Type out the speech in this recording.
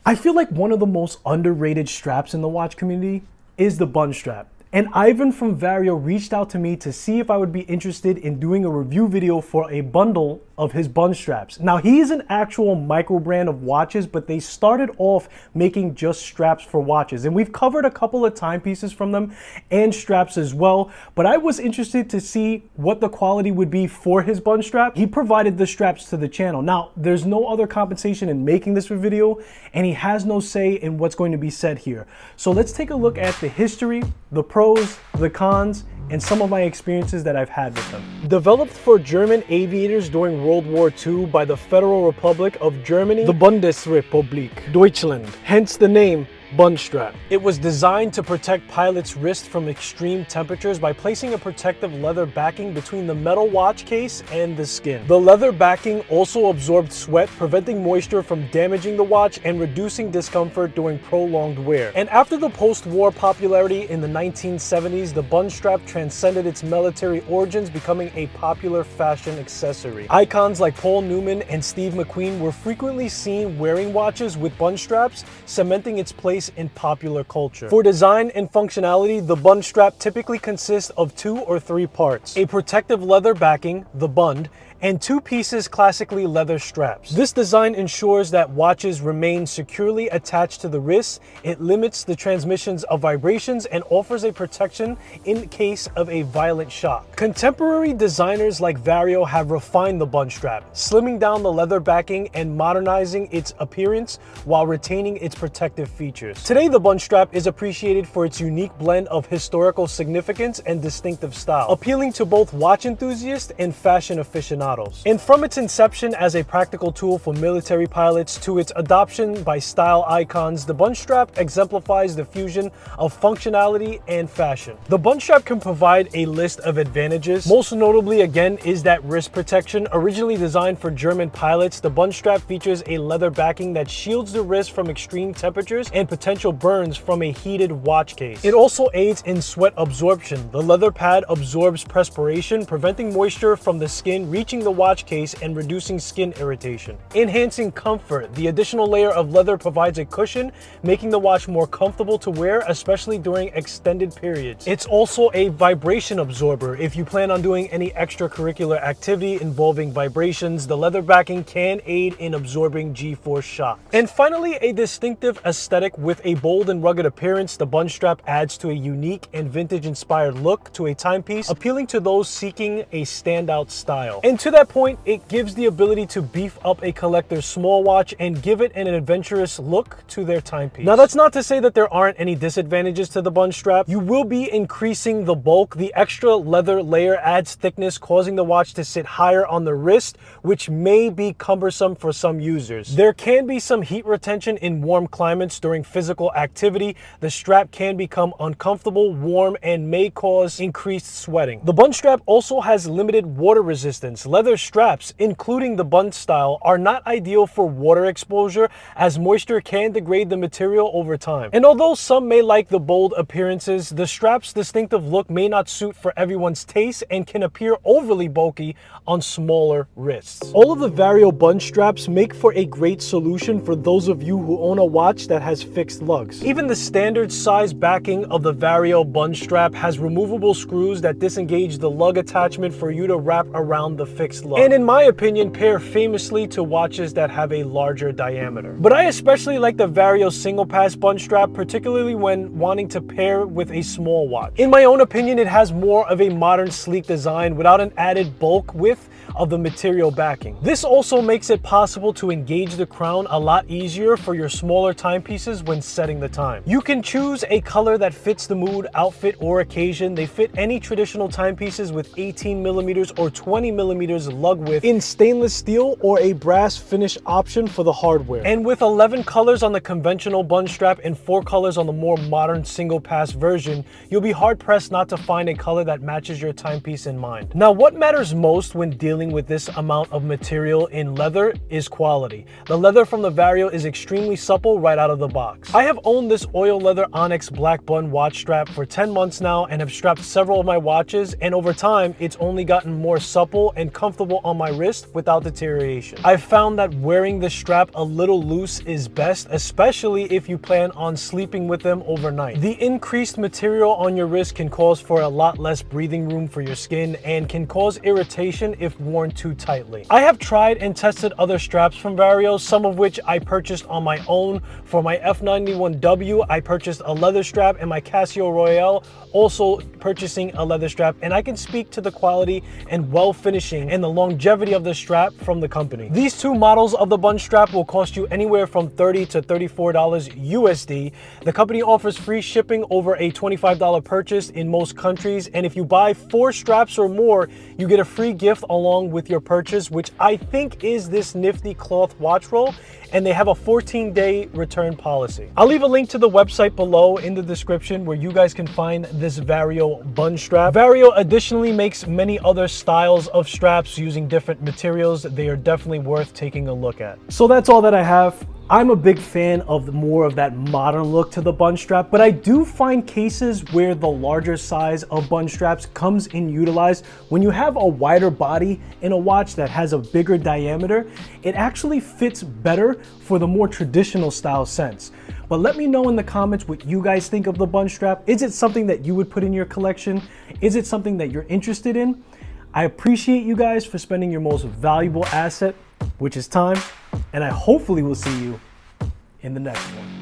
I feel like one of the most underrated straps in the watch community is the Bund strap. And Ivan from Vario reached out to me to see if I would be interested in doing a review video for a bundle of his Bund straps. Now, he's an actual micro brand of watches, but they started off making just straps for watches. And we've covered a couple of timepieces from them and straps as well. But I was interested to see what the quality would be for his Bund strap. He provided the straps to the channel. Now, there's no other compensation in making this video, and he has no say in what's going to be said here. So let's take a look at the history, the pros, the cons, and some of my experiences that I've had with them. Developed for German aviators during World War II by the Federal Republic of Germany, the Bundesrepublik Deutschland, hence the name Bund strap. It was designed to protect pilots' wrists from extreme temperatures by placing a protective leather backing between the metal watch case and the skin. The leather backing also absorbed sweat, preventing moisture from damaging the watch and reducing discomfort during prolonged wear. And after the post-war popularity in the 1970s, the Bund strap transcended its military origins, becoming a popular fashion accessory. Icons like Paul Newman and Steve McQueen were frequently seen wearing watches with Bund straps, cementing its place in popular culture. For design and functionality, the Bund strap typically consists of 2 or 3 parts: a protective leather backing, the Bund, and 2 pieces classically leather straps. This design ensures that watches remain securely attached to the wrists. It limits the transmissions of vibrations and offers a protection in case of a violent shock. Contemporary designers like Vario have refined the Bund strap, slimming down the leather backing and modernizing its appearance while retaining its protective features. Today, the Bund strap is appreciated for its unique blend of historical significance and distinctive style, appealing to both watch enthusiasts and fashion aficionados. And from its inception as a practical tool for military pilots to its adoption by style icons, the Bund strap exemplifies the fusion of functionality and fashion. The Bund strap can provide a list of advantages. Most notably, again, is that wrist protection. Originally designed for German pilots, the Bund strap features a leather backing that shields the wrist from extreme temperatures and potential burns from a heated watch case. It also aids in sweat absorption. The leather pad absorbs perspiration, preventing moisture from the skin reaching the watch case and reducing skin irritation. Enhancing comfort, the additional layer of leather provides a cushion, making the watch more comfortable to wear, especially during extended periods. It's also a vibration absorber. If you plan on doing any extracurricular activity involving vibrations, the leather backing can aid in absorbing G-force shocks. And finally, a distinctive aesthetic with a bold and rugged appearance, the Bund strap adds to a unique and vintage-inspired look to a timepiece, appealing to those seeking a standout style. And to that point, it gives the ability to beef up a collector's small watch and give it an adventurous look to their timepiece. Now, that's not to say that there aren't any disadvantages to the Bund strap. You will be increasing the bulk. The extra leather layer adds thickness, causing the watch to sit higher on the wrist, which may be cumbersome for some users. There can be some heat retention in warm climates during physical activity. The strap can become uncomfortable, warm, and may cause increased sweating. The Bund strap also has limited water resistance. Leather straps, including the Bund style, are not ideal for water exposure, as moisture can degrade the material over time. And although some may like the bold appearances, the strap's distinctive look may not suit for everyone's taste and can appear overly bulky on smaller wrists. All of the Vario Bund straps make for a great solution for those of you who own a watch that has fixed lugs. Even the standard size backing of the Vario Bund strap has removable screws that disengage the lug attachment for you to wrap around the fixed lug, and in my opinion pair famously to watches that have a larger diameter. But I especially like the Vario single pass Bund strap, particularly when wanting to pair with a small watch. In my own opinion, it has more of a modern sleek design without an added bulk width of the material backing. This also makes it possible to engage the crown a lot easier for your smaller timepieces when setting the time. You can choose a color that fits the mood, outfit, or occasion. They fit any traditional timepieces with 18mm or 20mm lug width in stainless steel or a brass finish option for the hardware. And with 11 colors on the conventional Bund strap and 4 colors on the more modern single pass version, you'll be hard pressed not to find a color that matches your timepiece in mind. Now, what matters most when dealing with this amount of material in leather is quality. The leather from the Vario is extremely supple right out of the box. I have owned this oil leather onyx black Bund watch strap for 10 months now and have strapped several of my watches, and over time it's only gotten more supple and comfortable comfortable on my wrist without deterioration. I've found that wearing the strap a little loose is best, especially if you plan on sleeping with them overnight. The increased material on your wrist can cause for a lot less breathing room for your skin and can cause irritation if worn too tightly. I have tried and tested other straps from Vario, some of which I purchased on my own. For my F91W, I purchased a leather strap, and my Casio Royale also purchasing a leather strap, and I can speak to the quality and well finishing and the longevity of the strap from the company. These two models of the Bund strap will cost you anywhere from $30 to $34 USD. The company offers free shipping over a $25 purchase in most countries, and if you buy 4 straps or more, you get a free gift along with your purchase, which I think is this nifty cloth watch roll, and they have a 14-day return policy. I'll leave a link to the website below in the description where you guys can find this Vario Bund strap. Vario additionally makes many other styles of straps using different materials. They are definitely worth taking a look at. So that's all that I have. I'm a big fan of more of that modern look to the Bund strap, but I do find cases where the larger size of Bund straps comes in utilized. When you have a wider body in a watch that has a bigger diameter, it actually fits better for the more traditional style sense. But let me know in the comments what you guys think of the Bund strap. Is it something that you would put in your collection? Is it something that you're interested in? I appreciate you guys for spending your most valuable asset, which is time, and I hopefully will see you in the next one.